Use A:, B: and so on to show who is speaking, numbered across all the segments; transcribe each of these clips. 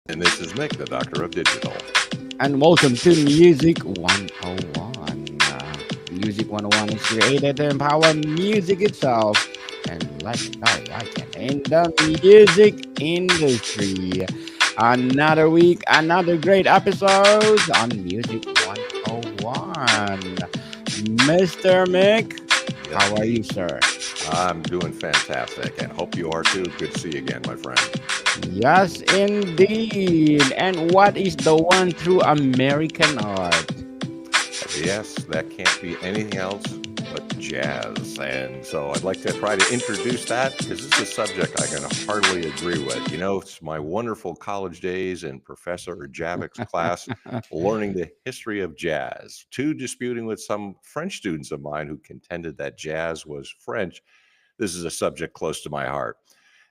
A: And this is Mick, the Doctor of Digital.
B: And welcome to Music 101. Music 101 is created to empower music itself and legendary icon in the music industry. Another week, another great episode on Music 101. Mr. Mick,
A: Yes,
B: how are you,
A: indeed.
B: sir?
A: I'm doing fantastic and hope you are too. Good to see you again, my friend.
B: Yes, indeed. And what is the one through American art?
A: Yes, that can't be anything else but jazz. And so I'd like to try to introduce that because this is a subject I can hardly agree with. It's my wonderful college days in Professor Javik's class learning the history of jazz, to disputing with some French students of mine who contended that jazz was French. This is a subject close to my heart.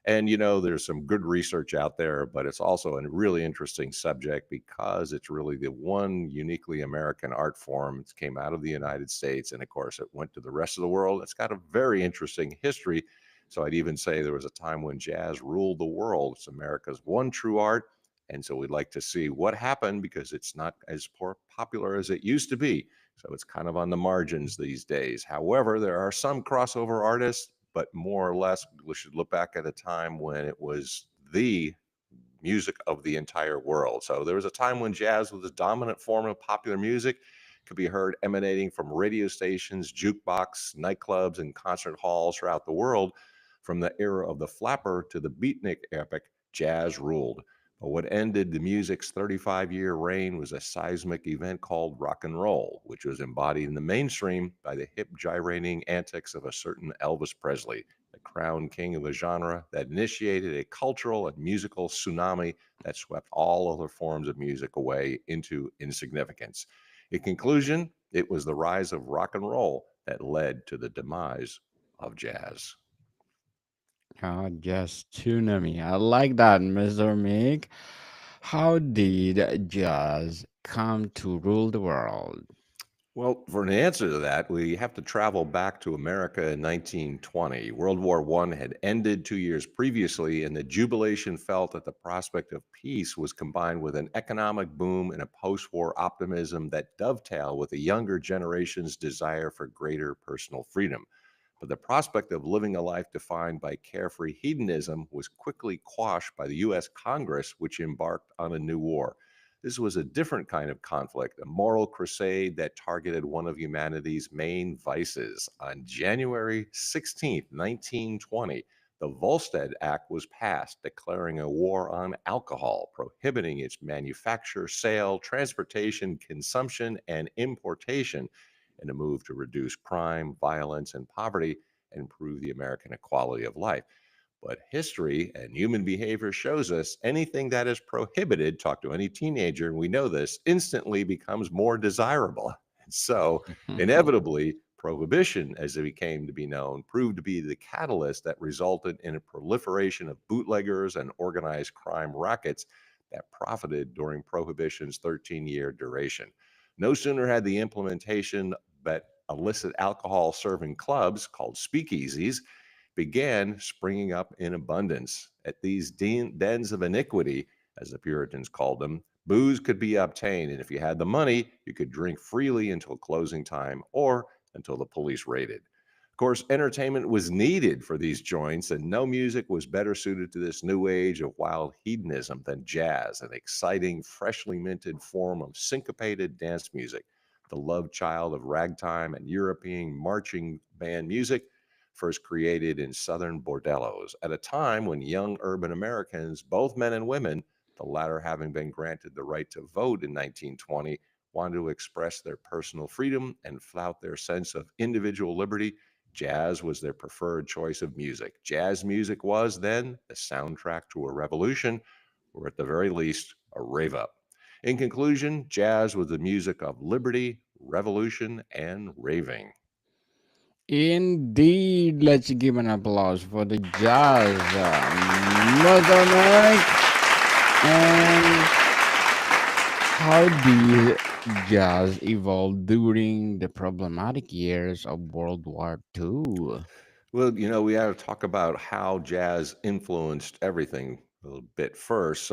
A: And there's some good research out there, but it's also a really interesting subject because it's really the one uniquely American art form. It came out of the United States, and of course, it went to the rest of the world. It's got a very interesting history. So I'd even say there was a time when jazz ruled the world. It's America's one true art. And so we'd like to see what happened because it's not as popular as it used to be. So it's kind of on the margins these days. However, there are some crossover artists, but more or less, we should look back at a time when it was the music of the entire world. So there was a time when jazz was the dominant form of popular music, could be heard emanating from radio stations, jukebox, nightclubs, and concert halls throughout the world. From the era of the flapper to the beatnik epic, jazz ruled. But what ended the music's 35-year reign was a seismic event called rock and roll, which was embodied in the mainstream by the hip gyrating antics of a certain Elvis Presley, the crown king of a genre that initiated a cultural and musical tsunami that swept all other forms of music away into insignificance. In conclusion, it was the rise of rock and roll that led to the demise of jazz.
B: Oh, just tsunami. I like that, Mr. Mick. How did jazz come to rule the world?
A: Well, for an answer to that, we have to travel back to America in 1920. World War I had ended 2 years previously, and the jubilation felt that the prospect of peace was combined with an economic boom and a post war optimism that dovetailed with the younger generation's desire for greater personal freedom. But the prospect of living a life defined by carefree hedonism was quickly quashed by the U.S. Congress, which embarked on a new war. This was a different kind of conflict, a moral crusade that targeted one of humanity's main vices. On January 16th, 1920, the Volstead Act was passed, declaring a war on alcohol, prohibiting its manufacture, sale, transportation, consumption, and importation in a move to reduce crime, violence, and poverty and improve the American equality of life. But history and human behavior shows us anything that is prohibited, talk to any teenager, and we know this, instantly becomes more desirable. And so, inevitably, prohibition, as it became to be known, proved to be the catalyst that resulted in a proliferation of bootleggers and organized crime rackets that profited during prohibition's 13-year duration. No sooner had the implementation that illicit alcohol serving clubs called speakeasies began springing up in abundance. At these dens of iniquity, as the Puritans called them, booze could be obtained, and if you had the money, you could drink freely until closing time or until the police raided. Of course, entertainment was needed for these joints, and no music was better suited to this new age of wild hedonism than jazz, an exciting, freshly minted form of syncopated dance music, the love child of ragtime and European marching band music, first created in southern bordellos at a time when young urban Americans, both men and women, the latter having been granted the right to vote in 1920, wanted to express their personal freedom and flout their sense of individual liberty. Jazz was their preferred choice of music. Jazz music was then the soundtrack to a revolution, or at the very least, a rave up. In conclusion, jazz was the music of liberty, revolution, and raving.
B: Indeed, let's give an applause for the jazz, Mr. Mick. And how did jazz evolve during the problematic years of World War II?
A: Well, we have to talk about how jazz influenced everything. a little bit first.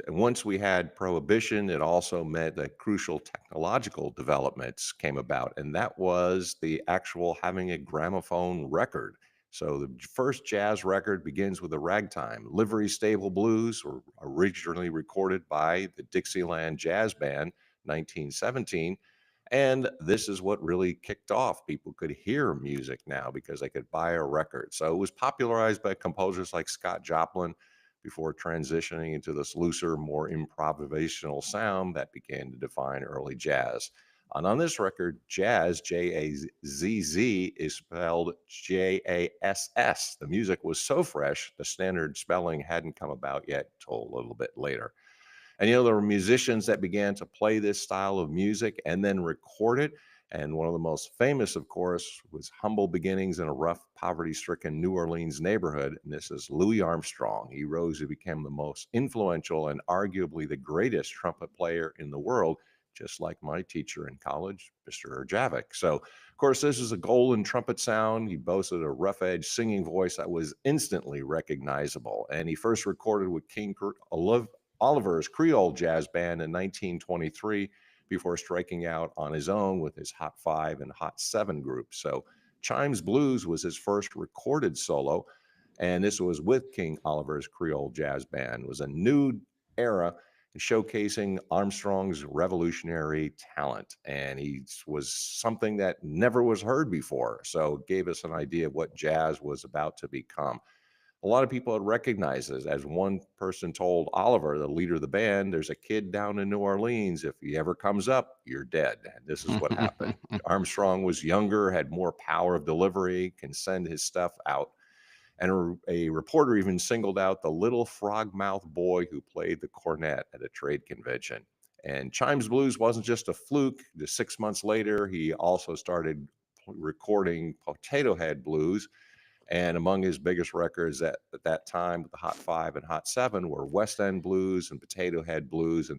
A: Once we had prohibition, it also meant that crucial technological developments came about, and that was the actual having a gramophone record. So the first jazz record begins with a ragtime. Livery Stable Blues were originally recorded by the Dixieland Jazz Band, 1917. And this is what really kicked off. People could hear music now because they could buy a record. So it was popularized by composers like Scott Joplin before transitioning into this looser, more improvisational sound that began to define early jazz. And on this record, jazz, J A Z Z, is spelled JASS. The music was so fresh, the standard spelling hadn't come about yet till a little bit later. And there were musicians that began to play this style of music and then record it. And one of the most famous, of course, was humble beginnings in a rough, poverty stricken New Orleans neighborhood. And this is Louis Armstrong. He rose to become the most influential and arguably the greatest trumpet player in the world, just like my teacher in college, Mr. Javik. So, of course, this is a golden trumpet sound. He boasted a rough edged singing voice that was instantly recognizable. And he first recorded with Oliver's Creole Jazz Band in 1923 before striking out on his own with his Hot Five and Hot Seven groups. So Chimes Blues was his first recorded solo, and this was with King Oliver's Creole Jazz Band. It was a new era showcasing Armstrong's revolutionary talent, and he was something that never was heard before. So it gave us an idea of what jazz was about to become. A lot of people had recognized this. As one person told Oliver, the leader of the band, there's a kid down in New Orleans. If he ever comes up, you're dead. And this is what happened. Armstrong was younger, had more power of delivery, can send his stuff out. And a reporter even singled out the little frog-mouthed boy who played the cornet at a trade convention. And Chimes Blues wasn't just a fluke. Just 6 months later, he also started recording Potato Head Blues, and among his biggest records at that time, with the Hot Five and Hot Seven, were West End Blues and Potato Head Blues. And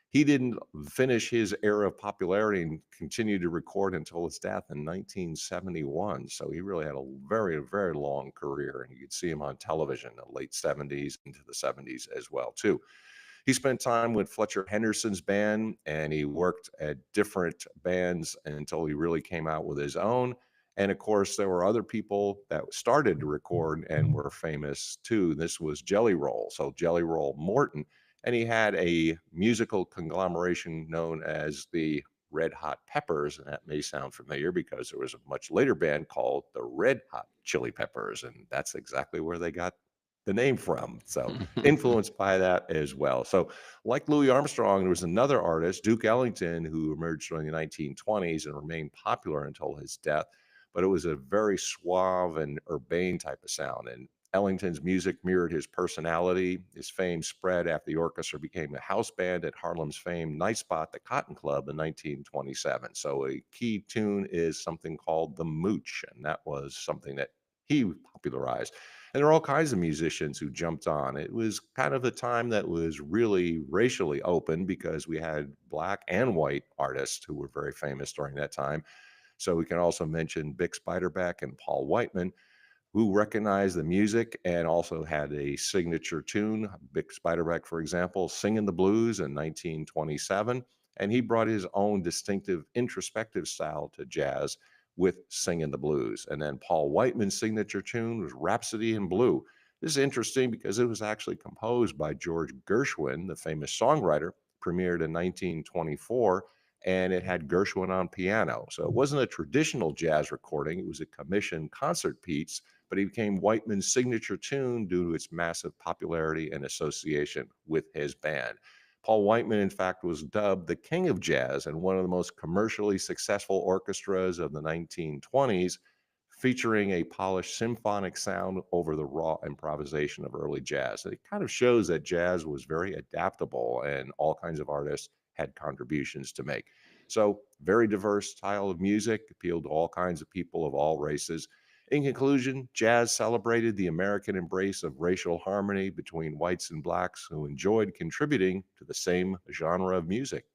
A: he didn't finish his era of popularity and continued to record until his death in 1971. So he really had a very, very long career, and you could see him on television in the late 70s into the 70s as well, too. He spent time with Fletcher Henderson's band, and he worked at different bands until he really came out with his own. And of course, there were other people that started to record and were famous too. This was Jelly Roll. So Jelly Roll Morton, and he had a musical conglomeration known as the Red Hot Peppers. And that may sound familiar because there was a much later band called the Red Hot Chili Peppers. And that's exactly where they got the name from. So influenced by that as well. So, like Louis Armstrong, there was another artist, Duke Ellington, who emerged during the 1920s and remained popular until his death. But it was a very suave and urbane type of sound. And Ellington's music mirrored his personality. His fame spread after the orchestra became a house band at Harlem's famed night spot, the Cotton Club, in 1927. So a key tune is something called the Mooch, and that was something that he popularized. And there are all kinds of musicians who jumped on. It was kind of a time that was really racially open because we had black and white artists who were very famous during that time. So we can also mention Bix Beiderbecke and Paul Whiteman, who recognized the music and also had a signature tune. Bix Beiderbecke, for example, Singing the Blues in 1927. And he brought his own distinctive introspective style to jazz with Singing the Blues. And then Paul Whiteman's signature tune was Rhapsody in Blue. This is interesting because it was actually composed by George Gershwin, the famous songwriter, premiered in 1924, and it had Gershwin on piano. So it wasn't a traditional jazz recording, it was a commissioned concert piece, but it became Whiteman's signature tune due to its massive popularity and association with his band. Paul Whiteman, in fact, was dubbed the king of jazz and one of the most commercially successful orchestras of the 1920s, featuring a polished symphonic sound over the raw improvisation of early jazz. And it kind of shows that jazz was very adaptable and all kinds of artists had contributions to make. So, very diverse style of music, appealed to all kinds of people of all races. In conclusion, jazz celebrated the American embrace of racial harmony between whites and blacks who enjoyed contributing to the same genre of music.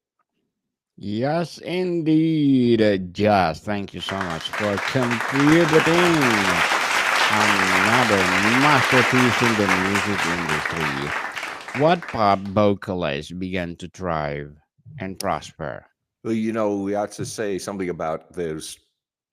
B: Yes, indeed, Jazz. Thank you so much for contributing another masterpiece in the music industry. What pop vocalists began to thrive and prosper?
A: Well, we ought to say something about this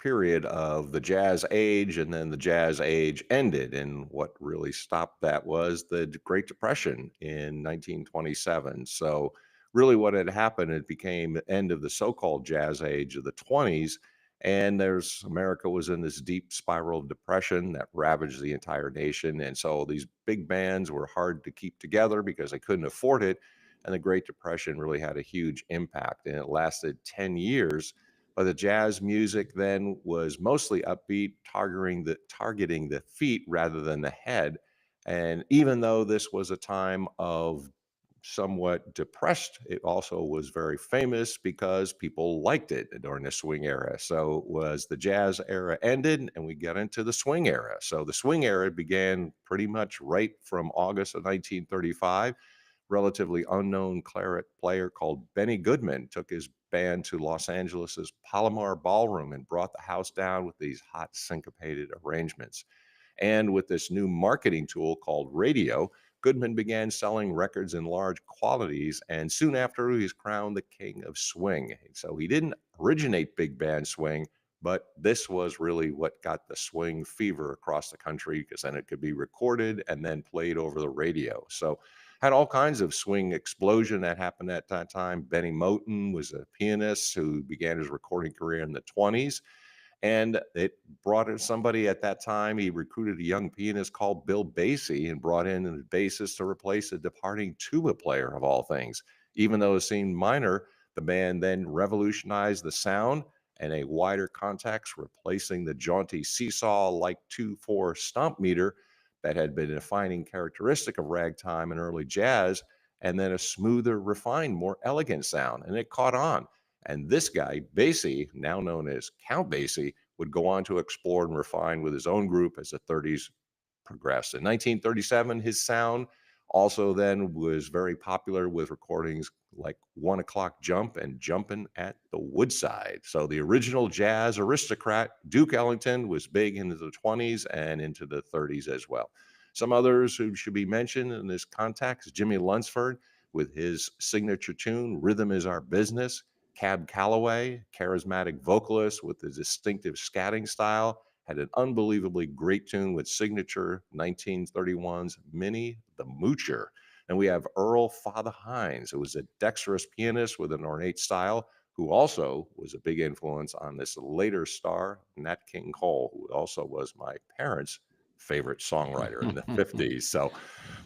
A: period of the jazz age, and then the jazz age ended. And what really stopped that was the Great Depression in 1927. So, really, what had happened, it became the end of the so called jazz age of the 20s. And America was in this deep spiral of depression that ravaged the entire nation. And so these big bands were hard to keep together because they couldn't afford it, and the Great Depression really had a huge impact, and it lasted 10 years. But the jazz music then was mostly upbeat, targeting the feet rather than the head. And even though this was a time of somewhat depressed, it also was very famous because people liked it during the swing era. So was the jazz era ended and we got into the swing era. So the swing era began pretty much right from August of 1935. Relatively unknown claret player called Benny Goodman took his band to Los Angeles's Palomar Ballroom and brought the house down with these hot syncopated arrangements. And with this new marketing tool called radio, Goodman began selling records in large quantities, and soon after he was crowned the king of swing. So he didn't originate big band swing, but this was really what got the swing fever across the country because then it could be recorded and then played over the radio. So had all kinds of swing explosion that happened at that time. Benny Moten was a pianist who began his recording career in the 20s, and it brought in somebody at that time. He recruited a young pianist called Bill Basie and brought in a bassist to replace a departing tuba player, of all things. Even though it seemed minor, the band then revolutionized the sound and a wider context, replacing the jaunty seesaw like 2/4 stomp meter that had been a defining characteristic of ragtime and early jazz, and then a smoother, refined, more elegant sound. And it caught on. And this guy, Basie, now known as Count Basie, would go on to explore and refine with his own group as the 30s progressed. In 1937, his sound also then was very popular with recordings like 1 O'Clock Jump and Jumpin' at the Woodside. So the original jazz aristocrat, Duke Ellington, was big into the 20s and into the 30s as well. Some others who should be mentioned in this context: Jimmy Lunsford with his signature tune, Rhythm is Our Business; Cab Calloway, charismatic vocalist with a distinctive scatting style, had an unbelievably great tune with signature 1931's Minnie the Moocher. And we have Earl Father Hines, who was a dexterous pianist with an ornate style, who also was a big influence on this later star, Nat King Cole, who also was my parents' favorite songwriter in the 50s. So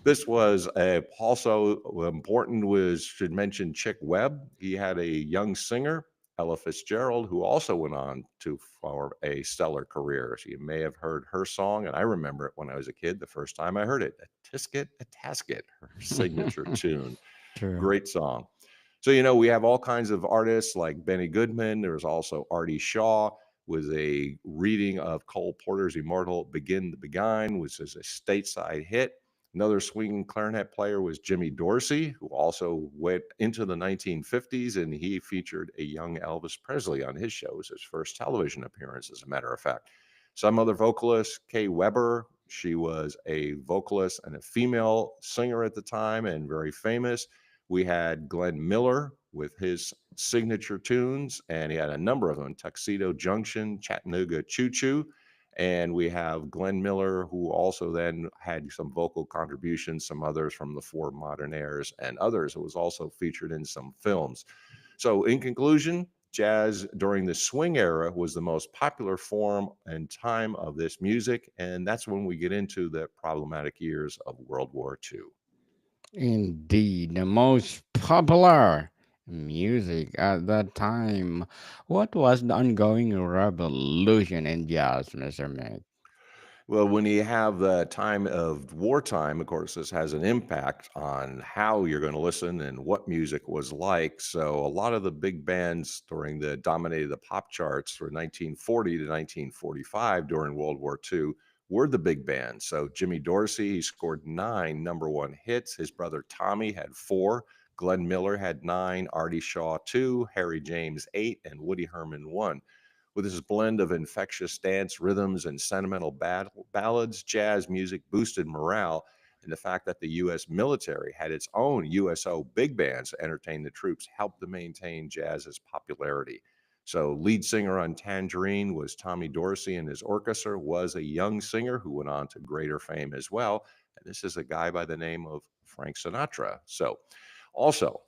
A: this was also important was should mention Chick Webb. He had a young singer, Ella Fitzgerald, who also went on to form a stellar career. So you may have heard her song, and I remember it when I was a kid, the first time I heard it, A Tisket, a Tasket, her signature tune.
B: True.
A: Great song. So, we have all kinds of artists like Benny Goodman. There was also Artie Shaw with a reading of Cole Porter's immortal Begin the Beguine, which is a stateside hit. Another swing clarinet player was Jimmy Dorsey, who also went into the 1950s, and he featured a young Elvis Presley on his show. It was his first television appearance, as a matter of fact. Some other vocalists, Kay Weber, she was a vocalist and a female singer at the time and very famous. We had Glenn Miller with his signature tunes, and he had a number of them: Tuxedo Junction, Chattanooga Choo Choo. And we have Glenn Miller, who also then had some vocal contributions, some others from the Four Modernaires and others, who was also featured in some films. So, in conclusion, jazz during the swing era was the most popular form and time of this music. And that's when we get into the problematic years of World War II.
B: Indeed, the most popular music at that time. What was the ongoing revolution in jazz, Mr. Mick?
A: Well, when you have the time of wartime, of course, this has an impact on how you're going to listen and what music was like. So, a lot of the big bands during the dominated the pop charts from 1940 to 1945 during World War II were the big bands. So, Jimmy Dorsey, he scored 9 number 1 hits. His brother Tommy had 4. Glenn Miller had 9. Artie Shaw 2. Harry James 8. And Woody Herman 1. With his blend of infectious dance rhythms and sentimental ballads, jazz music boosted morale. And the fact that the U.S. military had its own USO big bands to entertain the troops helped to maintain jazz's popularity. So, lead singer on Tangerine was Tommy Dorsey, and his orchestra was a young singer who went on to greater fame as well. And this is a guy by the name of Frank Sinatra. So, also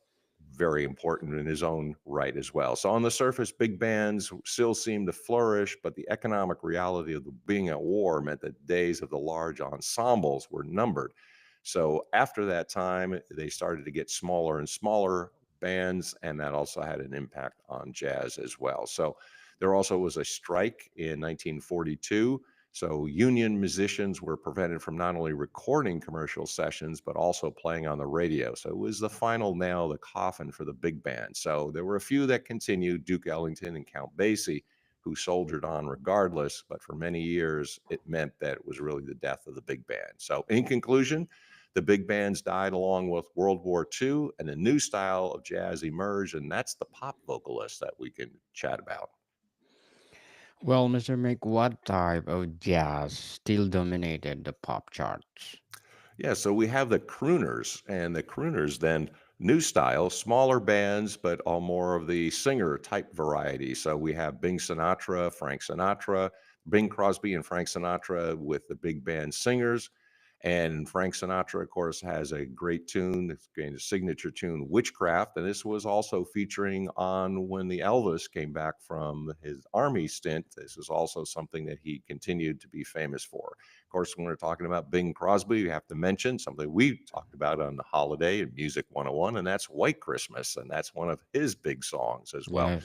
A: very important in his own right as well. So, on the surface, big bands still seem to flourish, but the economic reality of being at war meant that days of the large ensembles were numbered. So, after that time, they started to get smaller and smaller bands, and that also had an impact on jazz as well. So, there also was a strike in 1942. So, union musicians were prevented from not only recording commercial sessions, but also playing on the radio. So, it was the final nail, the coffin for the big band. So, there were a few that continued, Duke Ellington and Count Basie, who soldiered on regardless. But for many years, it meant that it was really the death of the big band. So, in conclusion, the big bands died along with World War II, and a new style of jazz emerged, and that's the pop vocalist that we can chat about.
B: Well, Mr. Mick, what type of jazz still dominated the pop charts?
A: Yeah, so we have the crooners, and the crooners then new style, smaller bands, but all more of the singer type variety. So we have Frank Sinatra, Bing Crosby and Frank Sinatra with the big band singers. And Frank Sinatra, of course, has a great tune, it's a signature tune, Witchcraft. And this was also featuring on when the Elvis came back from his army stint. This is also something that he continued to be famous for. Of course, when we're talking about Bing Crosby, we have to mention something we talked about on the holiday in Music 101, and that's White Christmas. And that's one of his big songs as well.
B: Yes.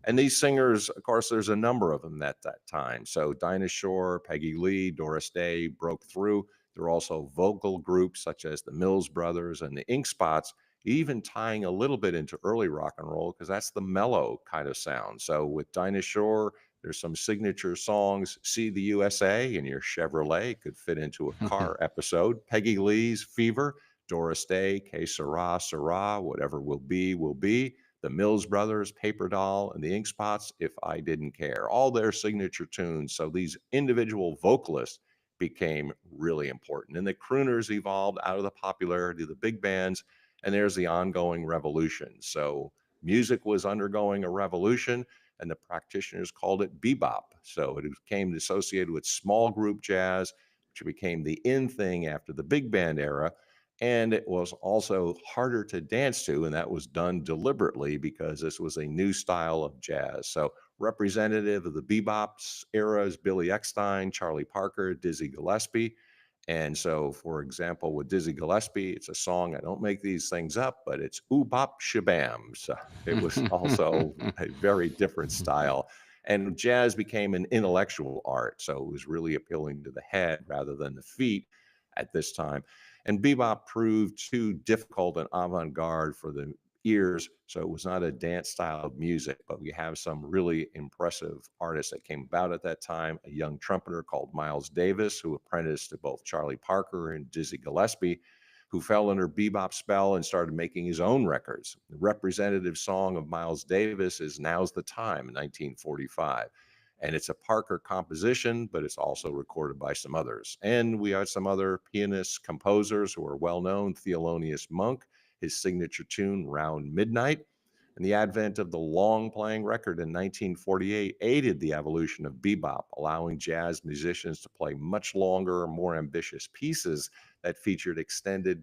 A: And these singers, of course, there's a number of them at that time. So Dinah Shore, Peggy Lee, Doris Day broke through. There are also vocal groups such as the Mills Brothers and the Ink Spots, even tying a little bit into early rock and roll because that's the mellow kind of sound. So with Dinah Shore, there's some signature songs. See the USA in your Chevrolet could fit into a car episode. Peggy Lee's Fever, Doris Day, Que Sera, Sera, whatever will be, will be. The Mills Brothers, Paper Doll, and the Ink Spots, If I Didn't Care, all their signature tunes. So these individual vocalists became really important. And the crooners evolved out of the popularity of the big bands, and there's the ongoing revolution. So music was undergoing a revolution, and the practitioners called it bebop. So it became associated with small group jazz, which became the in thing after the big band era. And it was also harder to dance to, and that was done deliberately because this was a new style of jazz. So, representative of the bebop era is Billy Eckstine, Charlie Parker, Dizzy Gillespie. And so, for example, with Dizzy Gillespie, it's a song, I don't make these things up, but it's Ooh Bop Shabam. So, it was also a very different style. And jazz became an intellectual art. So, it was really appealing to the head rather than the feet at this time. And bebop proved too difficult and avant garde for the ears. So it was not a dance style of music, but we have some really impressive artists that came about at that time. A young trumpeter called Miles Davis, who apprenticed to both Charlie Parker and Dizzy Gillespie, who fell under bebop spell and started making his own records. The representative song of Miles Davis is Now's the Time in 1945. And it's a Parker composition, but it's also recorded by some others. And we have some other pianists, composers who are well known. Thelonious Monk, his signature tune, Round Midnight. And the advent of the long playing record in 1948 aided the evolution of bebop, allowing jazz musicians to play much longer, more ambitious pieces that featured extended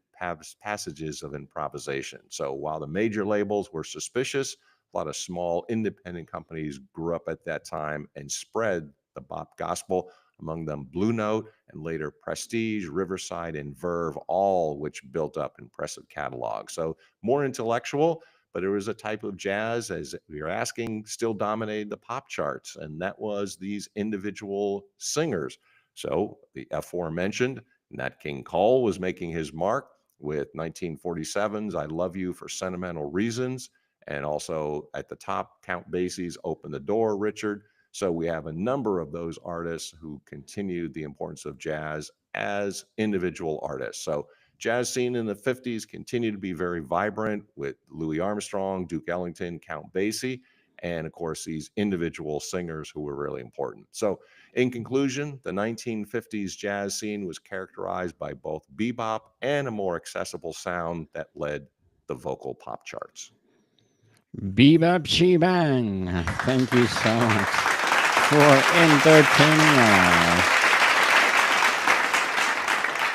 A: passages of improvisation. So while the major labels were suspicious, a lot of small independent companies grew up at that time and spread the bop gospel, among them Blue Note and later Prestige, Riverside, and Verve, all which built up impressive catalogs. So more intellectual, but it was a type of jazz, as we are asking, still dominated the pop charts, and that was these individual singers. So the aforementioned Nat King Cole was making his mark with 1947's I Love You for Sentimental Reasons, and also at the top, Count Basie's Open the Door, Richard. So we have a number of those artists who continued the importance of jazz as individual artists. So jazz scene in the 50s continued to be very vibrant with Louis Armstrong, Duke Ellington, Count Basie. and of course, these individual singers who were really important. So, in conclusion, the 1950s jazz scene was characterized by both bebop and a more accessible sound that led the vocal pop charts.
B: Bebop Shebang. Thank you so much for entertaining us.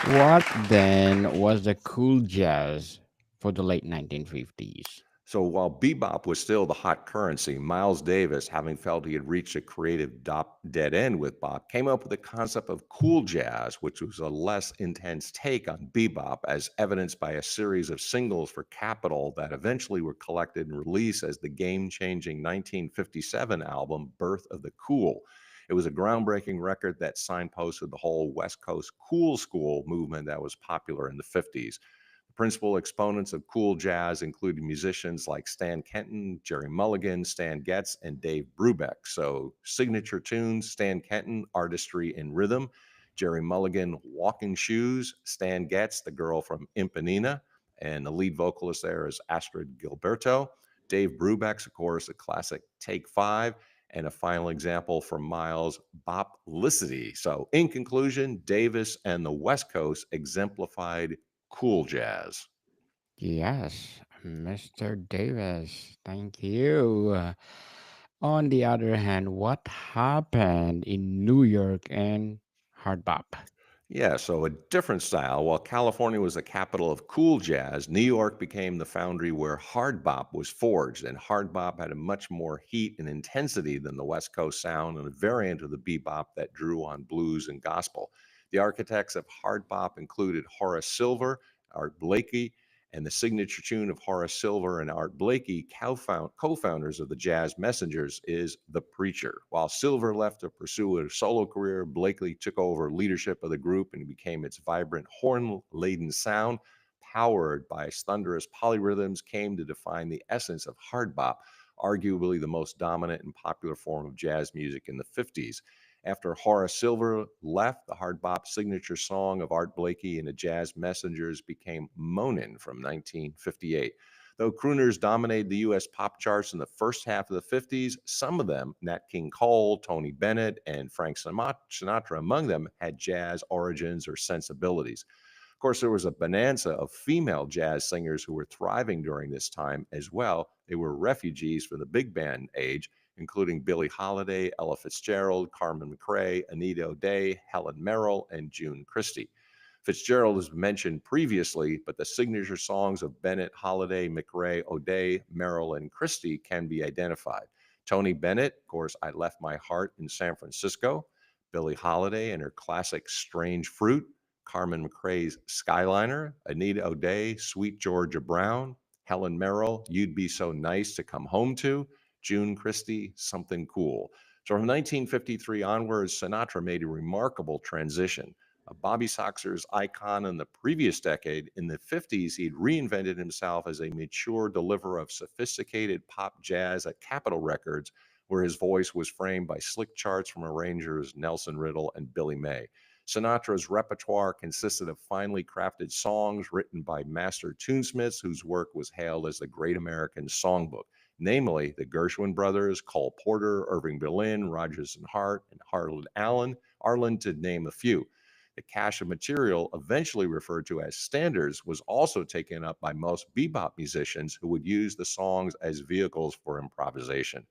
B: What then was the cool jazz for the late 1950s?
A: So while bebop was still the hot currency, Miles Davis, having felt he had reached a creative dead end with bop, came up with the concept of cool jazz, which was a less intense take on bebop, as evidenced by a series of singles for Capitol that eventually were collected and released as the game-changing 1957 album Birth of the Cool. It was a groundbreaking record that signposted the whole West Coast cool school movement that was popular in the 50s. Principal exponents of cool jazz included musicians like Stan Kenton, Jerry Mulligan, Stan Getz, and Dave Brubeck. So, signature tunes: Stan Kenton, Artistry in Rhythm; Jerry Mulligan, Walking Shoes; Stan Getz, The Girl from Impanina, and the lead vocalist there is Astrid Gilberto. Dave Brubeck's, of course, a classic Take Five, and a final example from Miles, Boplicity. So, in conclusion, Davis and the West Coast exemplified cool jazz.
B: Yes, Mr. Davis. Thank you. On the other hand, what happened in New York and hard bop?
A: Yeah, so a different style. While California was the capital of cool jazz, New York became the foundry where hard bop was forged, and hard bop had a much more heat and intensity than the West Coast sound, and a variant of the bebop that drew on blues and gospel. The architects of hard bop included Horace Silver, Art Blakey, and the signature tune of Horace Silver and Art Blakey, co-founders of the Jazz Messengers, is The Preacher. While Silver left to pursue a solo career, Blakey took over leadership of the group and became its vibrant horn-laden sound, powered by thunderous polyrhythms, came to define the essence of hard bop, arguably the most dominant and popular form of jazz music in the 50s. After Horace Silver left, the hard bop signature song of Art Blakey and the Jazz Messengers became Moanin' from 1958. Though crooners dominated the U.S. pop charts in the first half of the 50s, some of them, Nat King Cole, Tony Bennett, and Frank Sinatra among them, had jazz origins or sensibilities. Of course, there was a bonanza of female jazz singers who were thriving during this time as well. They were refugees from the big band age, including Billie Holiday, Ella Fitzgerald, Carmen McRae, Anita O'Day, Helen Merrill, and June Christie. Fitzgerald is mentioned previously, but the signature songs of Bennett, Holiday, McRae, O'Day, Merrill, and Christie can be identified. Tony Bennett, of course, I Left My Heart in San Francisco; Billie Holiday and her classic Strange Fruit; Carmen McRae's Skyliner; Anita O'Day, Sweet Georgia Brown; Helen Merrill, You'd Be So Nice to Come Home To; June Christie, Something Cool. So from 1953 onwards, Sinatra made a remarkable transition. A Bobby Soxer's icon in the previous decade, in the 50s, he'd reinvented himself as a mature deliverer of sophisticated pop jazz at Capitol Records, where his voice was framed by slick charts from arrangers Nelson Riddle and Billy May. Sinatra's repertoire consisted of finely crafted songs written by master tunesmiths whose work was hailed as the Great American Songbook, namely the Gershwin brothers, Cole Porter, Irving Berlin, Rodgers and Hart, and Harlan Allen, Arlen, to name a few. The cache of material, eventually referred to as standards, was also taken up by most bebop musicians who would use the songs as vehicles for improvisation.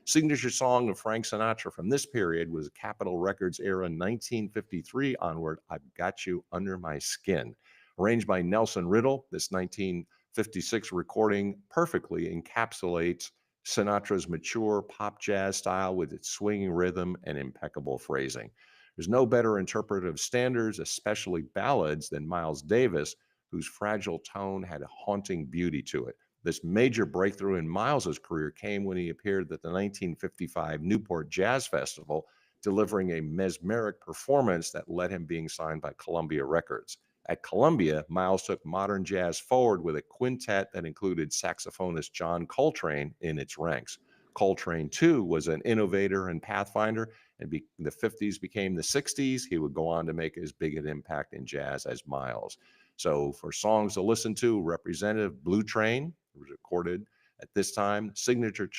A: Signature song of Frank Sinatra from this period was Capitol Records era 1953 onward, I've Got You Under My Skin. Arranged by Nelson Riddle, this 1956 recording perfectly encapsulates Sinatra's mature pop jazz style with its swinging rhythm and impeccable phrasing. There's no better interpreter of standards, especially ballads, than Miles Davis, whose fragile tone had a haunting beauty to it. This major breakthrough in Miles's career came when he appeared at the 1955 Newport Jazz Festival, delivering a mesmeric performance that led him being signed by Columbia Records. At Columbia, Miles took modern jazz forward with a quintet that included saxophonist John Coltrane in its ranks. Coltrane, too, was an innovator and pathfinder, and the 50s became the 60s. He would go on to make as big an impact in jazz as Miles. So, for songs to listen to, Representative Blue Train was recorded At this time, signature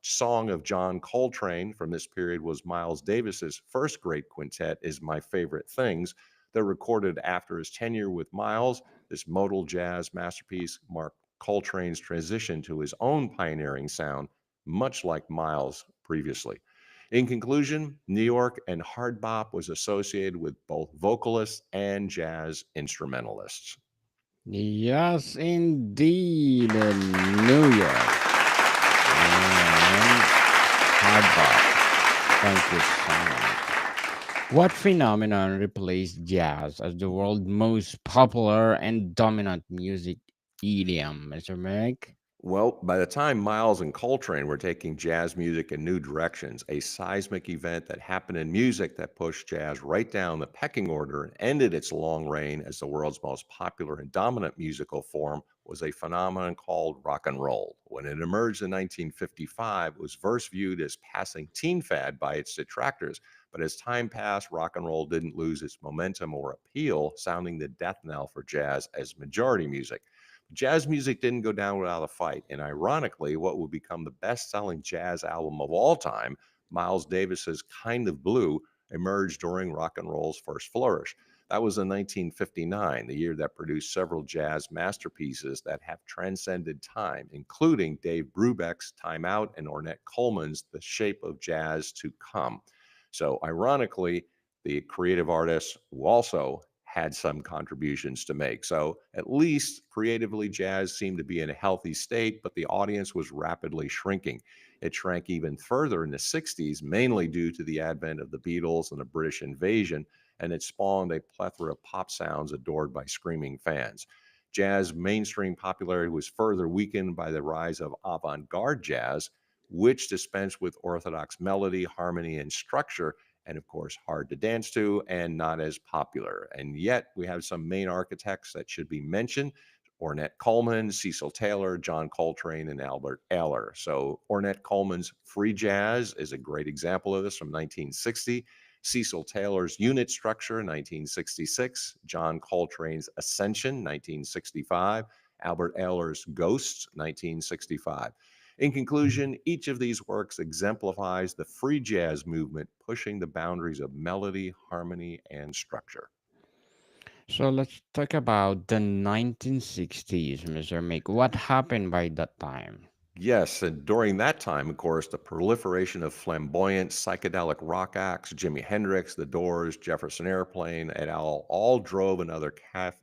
A: song of John Coltrane from this period was Miles Davis's first great quintet, Is My Favorite Things. They're recorded after his tenure with Miles. This modal jazz masterpiece marked Coltrane's transition to his own pioneering sound, much like Miles previously. In conclusion, New York and hard bop was associated with both vocalists and jazz instrumentalists.
B: Yes, indeed, New York and hard bop. Thank you so much. What phenomenon replaced jazz as the world's most popular and dominant music idiom, Mr. Mick?
A: Well, by the time Miles and Coltrane were taking jazz music in new directions, a seismic event that happened in music that pushed jazz right down the pecking order and ended its long reign as the world's most popular and dominant musical form was a phenomenon called rock and roll. When it emerged in 1955, it was first viewed as passing teen fad by its detractors. But as time passed, rock and roll didn't lose its momentum or appeal, sounding the death knell for jazz as majority music. Jazz music didn't go down without a fight, and ironically, what would become the best-selling jazz album of all time, Miles Davis's "Kind of Blue," emerged during rock and roll's first flourish. That was in 1959, the year that produced several jazz masterpieces that have transcended time, including Dave Brubeck's "Time Out" and Ornette Coleman's "The Shape of Jazz to Come." So, ironically, the creative artists who also had some contributions to make. So at least creatively, jazz seemed to be in a healthy state, but the audience was rapidly shrinking. It shrank even further in the 60s, mainly due to the advent of the Beatles and the British invasion, and it spawned a plethora of pop sounds adored by screaming fans. Jazz mainstream popularity was further weakened by the rise of avant garde jazz, which dispensed with orthodox melody, harmony, and structure, and of course, hard to dance to and not as popular. And yet, we have some main architects that should be mentioned: Ornette Coleman, Cecil Taylor, John Coltrane, and Albert Ayler. So, Ornette Coleman's Free Jazz is a great example of this from 1960. Cecil Taylor's Unit Structure, 1966. John Coltrane's Ascension, 1965. Albert Ayler's Ghosts, 1965. In conclusion, each of these works exemplifies the free jazz movement pushing the boundaries of melody, harmony, and structure.
B: So let's talk about the 1960s, Mr. Mick. What happened by that time?
A: Yes, and during that time, of course, the proliferation of flamboyant psychedelic rock acts, Jimi Hendrix, The Doors, Jefferson Airplane, et al., all drove another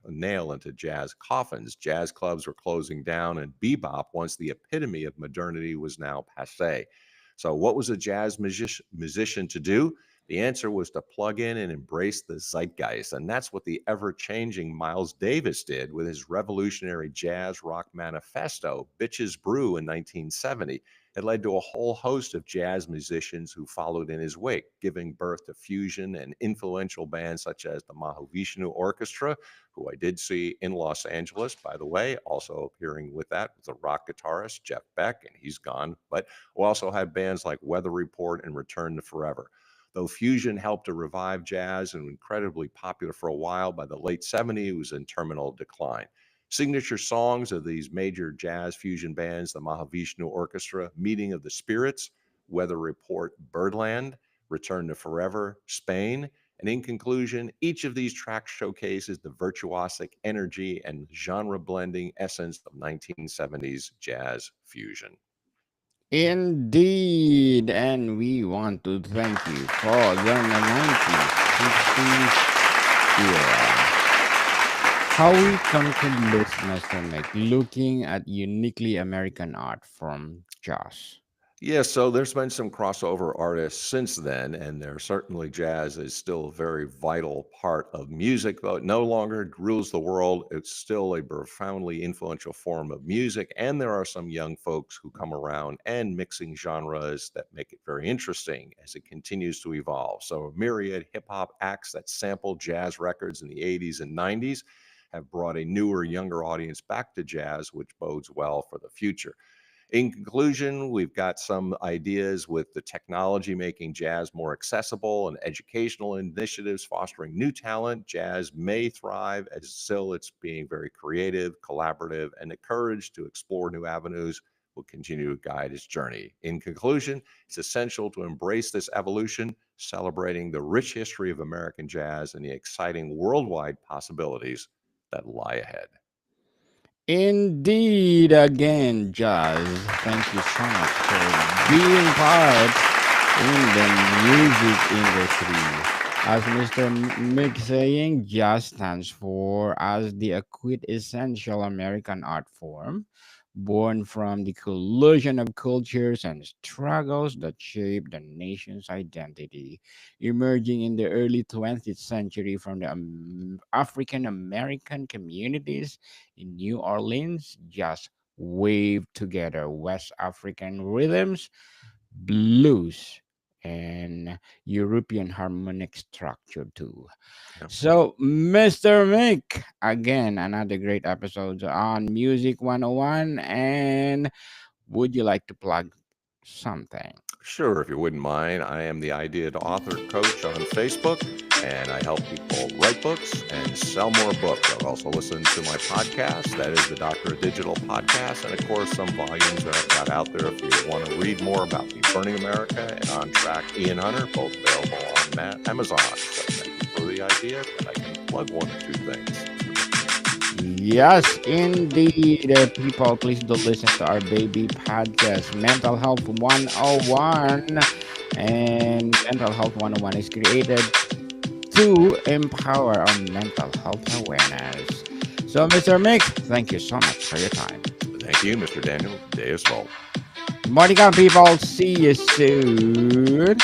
A: nail into jazz coffins. Jazz clubs were closing down, and bebop, once the epitome of modernity, was now passe. So, what was a jazz musician to do? The answer was to plug in and embrace the zeitgeist. And that's what the ever changing Miles Davis did with his revolutionary jazz rock manifesto, Bitches Brew, in 1970. It led to a whole host of jazz musicians who followed in his wake, giving birth to fusion and influential bands such as the Mahavishnu Orchestra, who I did see in Los Angeles, by the way, also appearing with that with the rock guitarist Jeff Beck, and he's gone. But we also had bands like Weather Report and Return to Forever. Though fusion helped to revive jazz and incredibly popular for a while, by the late 70s, it was in terminal decline. Signature songs of these major jazz fusion bands, the Mahavishnu Orchestra, Meeting of the Spirits, Weather Report, Birdland, Return to Forever, Spain. And in conclusion, each of these tracks showcases the virtuosic energy and genre blending essence of 1970s jazz fusion.
B: Indeed, and we want to thank you for the 1960s era. How we conclude this, Mr. Mick, looking at uniquely American art from jazz.
A: Yeah, so there's been some crossover artists since then, and there certainly jazz is still a very vital part of music, though it no longer rules the world. It's still a profoundly influential form of music, and there are some young folks who come around and mixing genres that make it very interesting as it continues to evolve. So, a myriad hip hop acts that sample jazz records in the 80s and 90s have brought a newer, younger audience back to jazz, which bodes well for the future. In conclusion, we've got some ideas with the technology making jazz more accessible and educational initiatives fostering new talent. Jazz may thrive as still it's being very creative, collaborative, and encouraged to explore new avenues will continue to guide its journey. In conclusion, it's essential to embrace this evolution, celebrating the rich history of American jazz and the exciting worldwide possibilities that lie ahead.
B: Indeed, again, Jazz. Thank you so much for being part in the music industry. As Mr. Mick saying, jazz stands for as the quintessential American art form, born from the collision of cultures and struggles that shaped the nation's identity. Emerging in the early 20th century from the African American communities in New Orleans, jazz waved together West African rhythms, blues, and European harmonic structure too.
A: Yeah.
B: So, Mr. Mick, again, another great episode on Music 101. And would you like to plug something?
A: Sure, if you wouldn't mind. I am the Idea to Author Coach on Facebook, and I help people write books and sell more books. I've also listened to my podcast, that is the Doctor of Digital podcast, and of course, some volumes that I've got out there if you want to read more about me, Burning America, and On Track Ian Hunter, both available on Amazon. So thank you for the idea that I can plug one or two things.
B: Yes, indeed. People, please do listen to our baby podcast, Mental Health 101. And Mental Health 101 is created to empower our mental health awareness. So, Mr. Mick, thank you so much for your time.
A: Thank you, Mr. Daniel Deus Volt.
B: Morning, people. See you soon.